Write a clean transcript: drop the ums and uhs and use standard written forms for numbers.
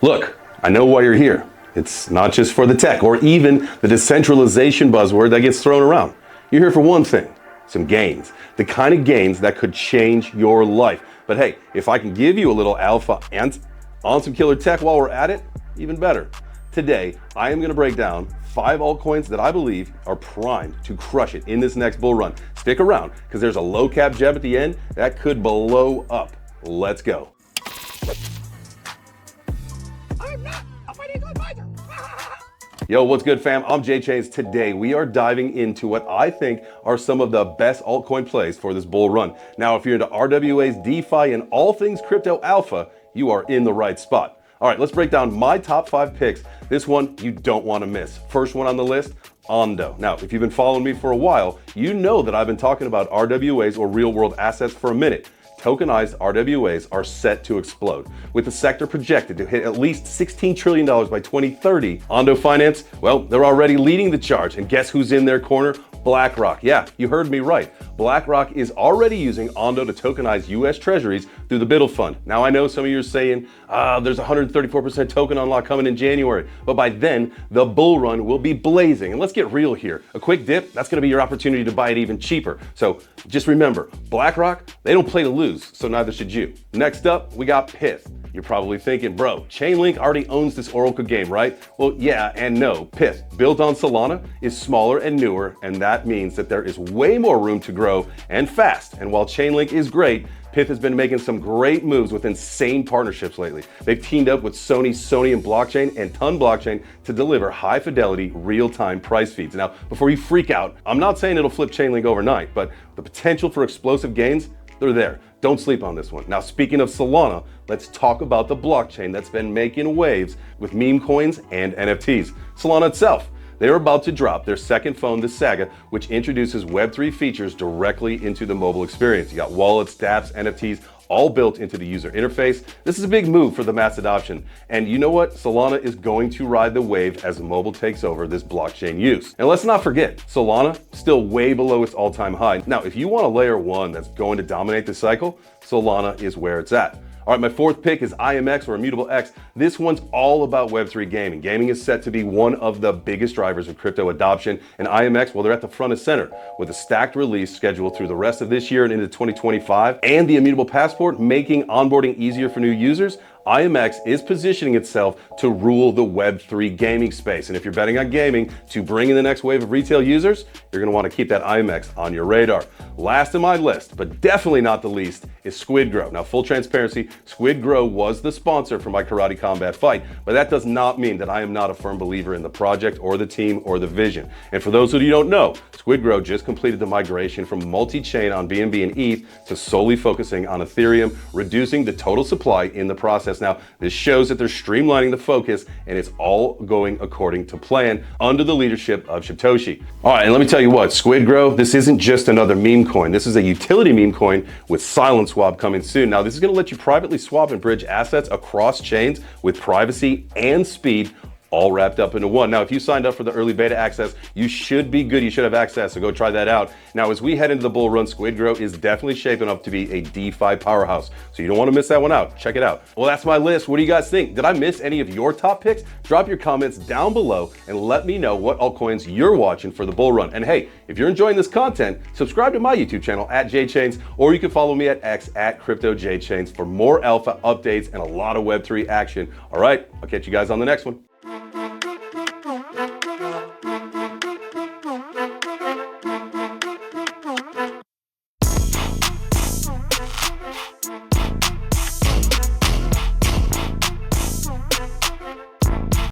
Look, I know why you're here. It's not just for the tech or even the decentralization buzzword that gets thrown around. You're here for one thing, some gains. The kind of gains that could change your life. But hey, if I can give you a little alpha and on some killer tech while we're at it, even better. Today, I am going to break down 5 altcoins that I believe are primed to crush it in this next bull run. Stick around, because there's a low cap gem at the end that could blow up. Let's go. I'm not a financial advisor. Yo, what's good, fam? I'm Jay Chains. Today, we are diving into what I think are some of the best altcoin plays for this bull run. Now, if you're into RWAs, DeFi, and all things crypto alpha, you are in the right spot. All right, let's break down my top 5 picks. This one you don't want to miss. First one on the list, Ondo. Now, if you've been following me for a while, you know that I've been talking about RWAs or real world assets for a minute. Tokenized RWAs are set to explode, with the sector projected to hit at least $16 trillion by 2030. Ondo Finance, well, they're already leading the charge, and guess who's in their corner? BlackRock. Yeah, you heard me right. BlackRock is already using Ondo to tokenize US Treasuries through the Biddle Fund. Now, I know some of you are saying, there's 134% token unlock coming in January, but by then, the bull run will be blazing. And let's get real here. A quick dip, that's gonna be your opportunity to buy it even cheaper. So just remember, BlackRock, they don't play to lose, so neither should you. Next up, we got Pyth. You're probably thinking, bro, Chainlink already owns this Oracle game, right? Well, yeah and no. Pyth, built on Solana, is smaller and newer, and that means that there is way more room to grow and fast. And while Chainlink is great, Pyth has been making some great moves with insane partnerships lately. They've teamed up with Sony and Blockchain and Ton Blockchain to deliver high fidelity, real-time price feeds. Now, before you freak out, I'm not saying it'll flip Chainlink overnight, but the potential for explosive gains, they're there. Don't sleep on this one. Now, speaking of Solana, let's talk about the blockchain that's been making waves with meme coins and NFTs. Solana itself. They're about to drop their second phone, the Saga, which introduces Web3 features directly into the mobile experience. You got wallets, dApps, NFTs, all built into the user interface. This is a big move for the mass adoption. And you know what? Solana is going to ride the wave as mobile takes over this blockchain use. And let's not forget, Solana still way below its all-time high. Now, if you want a layer 1 that's going to dominate the cycle, Solana is where it's at. All right, my 4th pick is IMX or Immutable X. This one's all about Web3 gaming. Gaming is set to be one of the biggest drivers of crypto adoption, and IMX, well, they're at the front and center with a stacked release scheduled through the rest of this year and into 2025, and the Immutable Passport making onboarding easier for new users. IMX is positioning itself to rule the Web3 gaming space. And if you're betting on gaming to bring in the next wave of retail users, you're gonna wanna keep that IMX on your radar. Last in my list, but definitely not the least, is Squid Grow. Now, full transparency, Squid Grow was the sponsor for my Karate Combat fight, but that does not mean that I am not a firm believer in the project or the team or the vision. And for those of you who don't know, Squid Grow just completed the migration from multi-chain on BNB and ETH to solely focusing on Ethereum, reducing the total supply in the process. Now, this shows that they're streamlining the focus, and it's all going according to plan under the leadership of Satoshi. All right, and let me tell you what, Squid Grow, this isn't just another meme coin. This is a utility meme coin with Silent Swap coming soon. Now, this is gonna let you privately swap and bridge assets across chains with privacy and speed, all wrapped up into one. Now, if you signed up for the early beta access, you should be good. You should have access, so go try that out. Now, as we head into the bull run, Squid Grow is definitely shaping up to be a DeFi powerhouse. So you don't want to miss that one out. Check it out. Well, that's my list. What do you guys think? Did I miss any of your top picks? Drop your comments down below and let me know what altcoins you're watching for the bull run. And hey, if you're enjoying this content, subscribe to my YouTube channel at JChains, or you can follow me at X at CryptoJChains for more alpha updates and a lot of Web3 action. All right, I'll catch you guys on the next one.